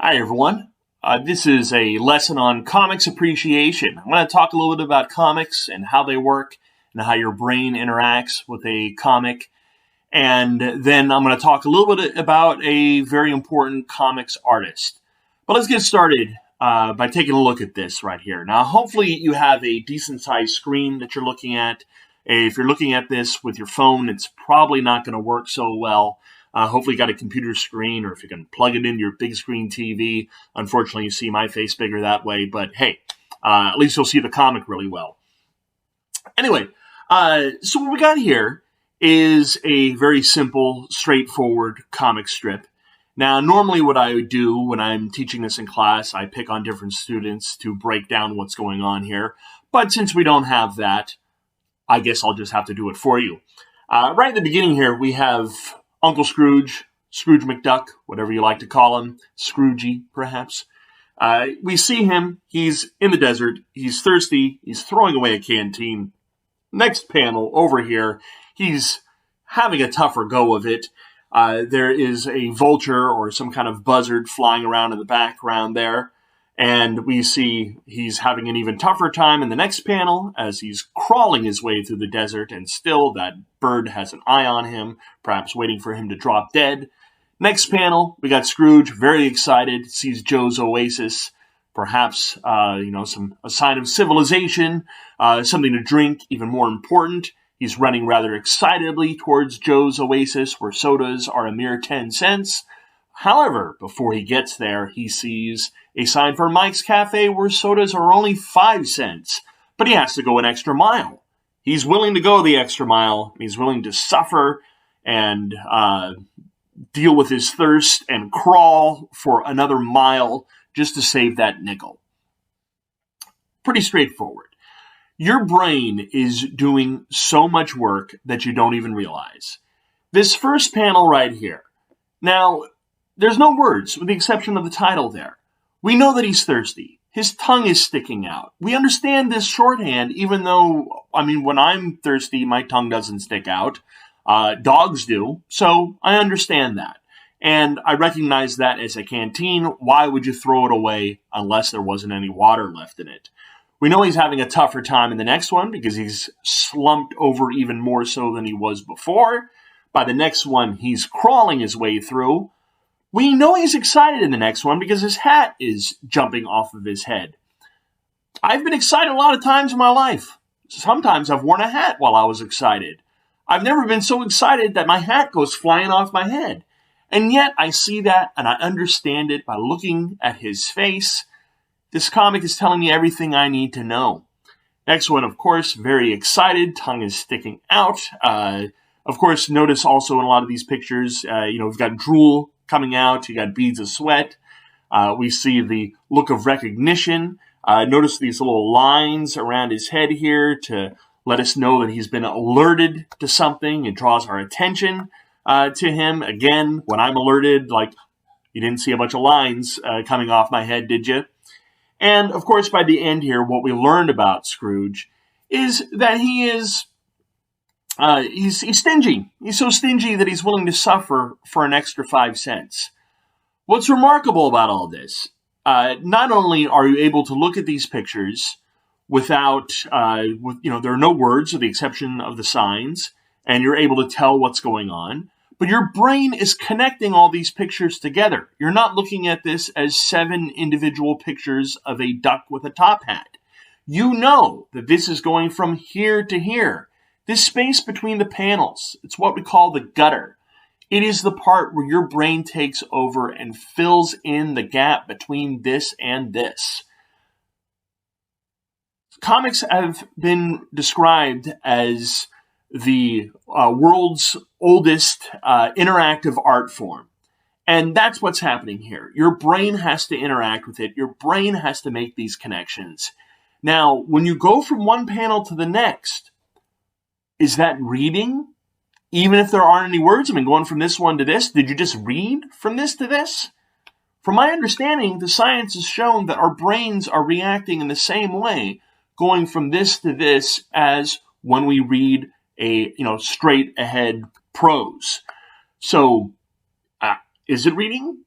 Hi, everyone. This is a lesson on comics appreciation. I'm going to talk a little bit about comics and how they work and how your brain interacts with a comic. And then I'm going to talk a little bit about a very important comics artist. But let's get started by taking a look at this right here. Now, hopefully you have a decent-sized screen that you're looking at. If you're looking at this with your phone, it's probably not going to work so well. Hopefully you got a computer screen, or if you can plug it into your big screen TV. Unfortunately, you see my face bigger that way, but hey, at least you'll see the comic really well. Anyway, so what we got here is a very simple, straightforward comic strip. Now, normally what I would do when I'm teaching this in class, I pick on different students to break down what's going on here. But since we don't have that, I guess I'll just have to do it for you. Right at the beginning here, we have Uncle Scrooge, Scrooge McDuck, whatever you like to call him, Scroogey, perhaps. We see him. He's in the desert. He's thirsty. He's throwing away a canteen. Next panel over here, he's having a tougher go of it. There is a vulture or some kind of buzzard flying around in the background there. And we see he's having an even tougher time in the next panel as he's crawling his way through the desert, and still that bird has an eye on him, perhaps waiting for him to drop dead. Next panel, we got Scrooge, very excited, sees Joe's oasis, perhaps a sign of civilization, something to drink, even more important. He's running rather excitedly towards Joe's oasis, where sodas are a mere 10 cents. However, before he gets there, he sees a sign for Mike's Cafe where sodas are only 5 cents. But he has to go an extra mile. He's willing to go the extra mile. He's willing to suffer and deal with his thirst and crawl for another mile just to save that nickel. Pretty straightforward. Your brain is doing so much work that you don't even realize. This first panel right here. Now, there's no words, with the exception of the title there. We know that he's thirsty. His tongue is sticking out. We understand this shorthand, even though, when I'm thirsty, my tongue doesn't stick out. Dogs do, so I understand that. And I recognize that as a canteen. Why would you throw it away unless there wasn't any water left in it? We know he's having a tougher time in the next one because he's slumped over even more so than he was before. By the next one, he's crawling his way through. We know he's excited in the next one because his hat is jumping off of his head. I've been excited a lot of times in my life. Sometimes I've worn a hat while I was excited. I've never been so excited that my hat goes flying off my head. And yet I see that and I understand it by looking at his face. This comic is telling me everything I need to know. Next one, of course, very excited. Tongue is sticking out. Of course, notice also in a lot of these pictures, we've got drool coming out, you got beads of sweat. We see the look of recognition. Notice these little lines around his head here to let us know that he's been alerted to something. It draws our attention to him. Again, when I'm alerted, like, you didn't see a bunch of lines coming off my head, did you? And, of course, by the end here, what we learned about Scrooge is that he is he's stingy. He's so stingy that he's willing to suffer for an extra 5 cents. What's remarkable about all this, not only are you able to look at these pictures without, there are no words with the exception of the signs, and you're able to tell what's going on, but your brain is connecting all these pictures together. You're not looking at this as 7 individual pictures of a duck with a top hat. You know that this is going from here to here. This space between the panels, it's what we call the gutter. It is the part where your brain takes over and fills in the gap between this and this. Comics have been described as the world's oldest interactive art form. And that's what's happening here. Your brain has to interact with it. Your brain has to make these connections. Now, when you go from one panel to the next, is that reading? Even if there aren't any words, going from this one to this, did you just read from this to this? From my understanding, the science has shown that our brains are reacting in the same way, going from this to this as when we read a straight ahead prose. So, is it reading?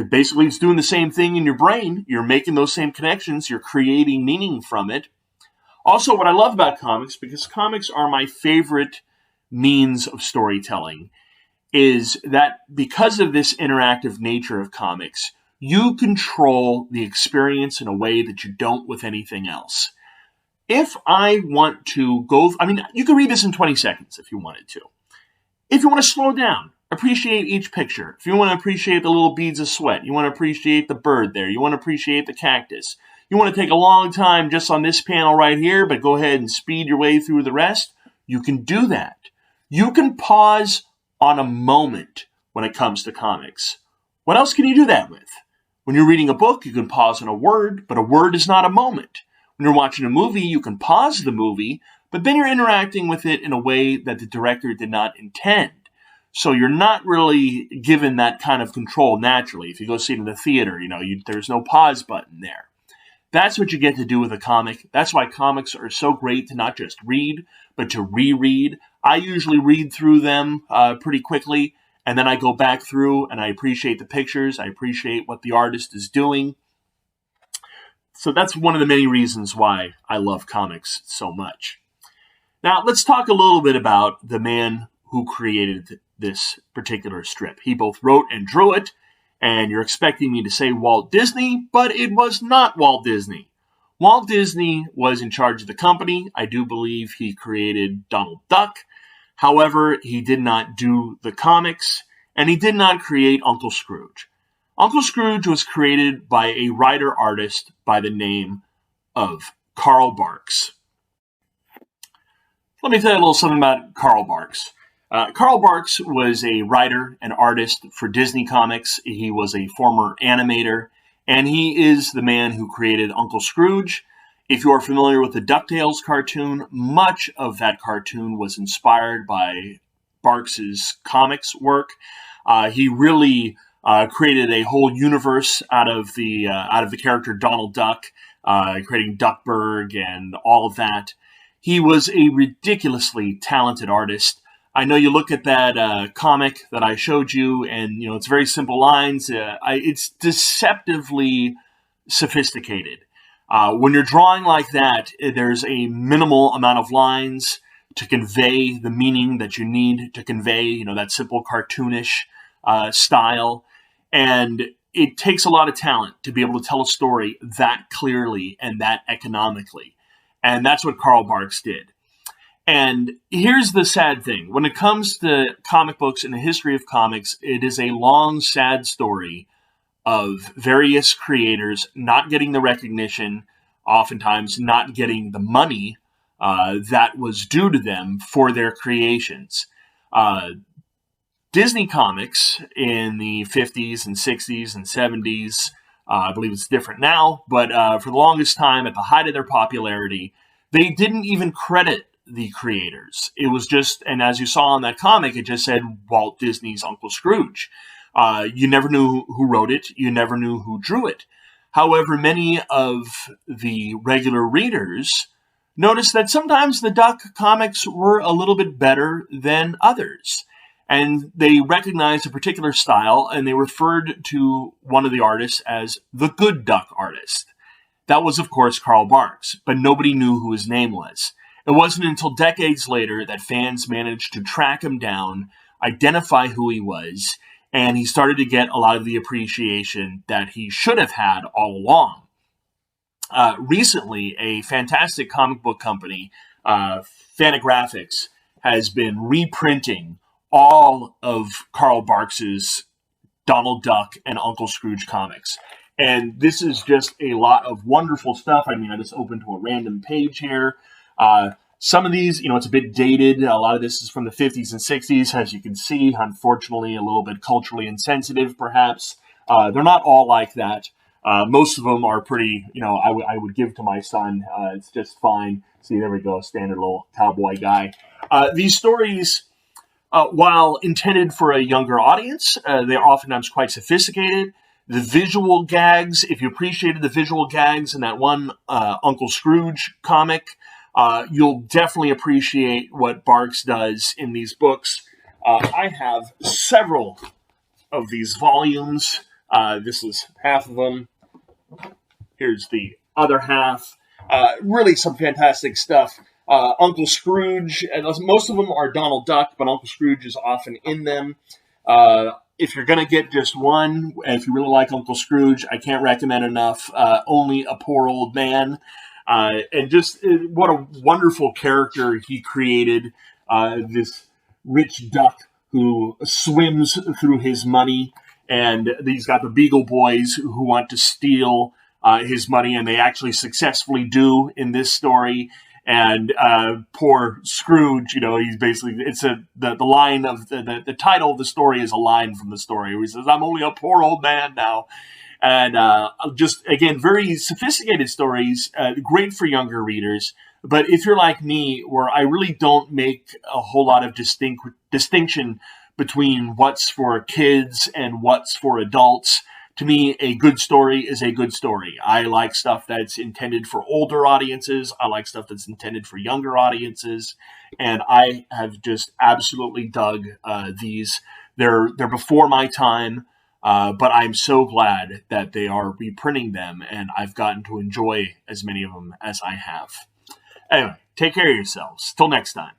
basically it's doing the same thing in your brain. You're making those same connections. You're creating meaning from it. Also, what I love about comics, because comics are my favorite means of storytelling, is that because of this interactive nature of comics, you control the experience in a way that you don't with anything else. If I want to go, you can read this in 20 seconds if you wanted to. If you want to slow down, appreciate each picture. If you want to appreciate the little beads of sweat, you want to appreciate the bird there, you want to appreciate the cactus, you want to take a long time just on this panel right here, but go ahead and speed your way through the rest, you can do that. You can pause on a moment when it comes to comics. What else can you do that with? When you're reading a book, you can pause on a word, but a word is not a moment. When you're watching a movie, you can pause the movie, but then you're interacting with it in a way that the director did not intend. So you're not really given that kind of control naturally. If you go see it in the theater, there's no pause button there. That's what you get to do with a comic. That's why comics are so great to not just read, but to reread. I usually read through them pretty quickly, and then I go back through and I appreciate the pictures. I appreciate what the artist is doing. So that's one of the many reasons why I love comics so much. Now, let's talk a little bit about the man who created this particular strip. He both wrote and drew it, and you're expecting me to say Walt Disney, but it was not Walt Disney. Walt Disney was in charge of the company. I do believe he created Donald Duck. However, he did not do the comics, and he did not create Uncle Scrooge. Uncle Scrooge was created by a writer-artist by the name of Carl Barks. Let me tell you a little something about Carl Barks. Carl Barks was a writer and artist for Disney Comics. He was a former animator, and he is the man who created Uncle Scrooge. If you are familiar with the DuckTales cartoon, much of that cartoon was inspired by Barks's comics work. He really created a whole universe out of the character Donald Duck, creating Duckburg and all of that. He was a ridiculously talented artist. I know you look at that comic that I showed you, and it's very simple lines. It's deceptively sophisticated. When you're drawing like that, there's a minimal amount of lines to convey the meaning that you need to convey, that simple cartoonish style. And it takes a lot of talent to be able to tell a story that clearly and that economically. And that's what Carl Barks did. And here's the sad thing. When it comes to comic books and the history of comics, it is a long, sad story of various creators not getting the recognition, oftentimes not getting the money that was due to them for their creations. Disney Comics in the 50s and 60s and 70s, I believe it's different now, but for the longest time, at the height of their popularity, they didn't even credit the creators. It was just, and as you saw in that comic, it just said Walt Disney's Uncle Scrooge. You never knew who wrote it. You never knew who drew it. However, many of the regular readers noticed that sometimes the Duck comics were a little bit better than others. And they recognized a particular style, and they referred to one of the artists as the Good Duck artist. That was, of course, Carl Barks, but nobody knew who his name was. It wasn't until decades later that fans managed to track him down, identify who he was, and he started to get a lot of the appreciation that he should have had all along. Recently, a fantastic comic book company, Fantagraphics, has been reprinting all of Carl Barks's Donald Duck and Uncle Scrooge comics. And this is just a lot of wonderful stuff. I just opened to a random page here. Some of these, it's a bit dated. A lot of this is from the 50s and 60s, as you can see. Unfortunately, a little bit culturally insensitive, perhaps. They're not all like that. Most of them are pretty, I would give to my son. It's just fine. See, there we go, standard little cowboy guy. These stories, while intended for a younger audience, they're oftentimes quite sophisticated. The visual gags, if you appreciated the visual gags in that one Uncle Scrooge comic, you'll definitely appreciate what Barks does in these books. I have several of these volumes This is half of them. Here's the other half. Really some fantastic stuff. Uncle Scrooge, and most of them are Donald Duck, but Uncle Scrooge is often in them. If you're going to get just one, if you really like Uncle Scrooge, I can't recommend enough. Only a Poor Old Man. And just what a wonderful character he created. This rich duck who swims through his money, and he's got the Beagle Boys who want to steal his money, and they actually successfully do in this story. And poor Scrooge, he's basically, it's the line of the title of the story is a line from the story where he says, "I'm only a poor old man now." And just, again, very sophisticated stories, great for younger readers. But if you're like me, where I really don't make a whole lot of distinction between what's for kids and what's for adults, to me, a good story is a good story. I like stuff that's intended for older audiences. I like stuff that's intended for younger audiences. And I have just absolutely dug these. They're before my time. But I'm so glad that they are reprinting them, and I've gotten to enjoy as many of them as I have. Anyway, take care of yourselves. Till next time.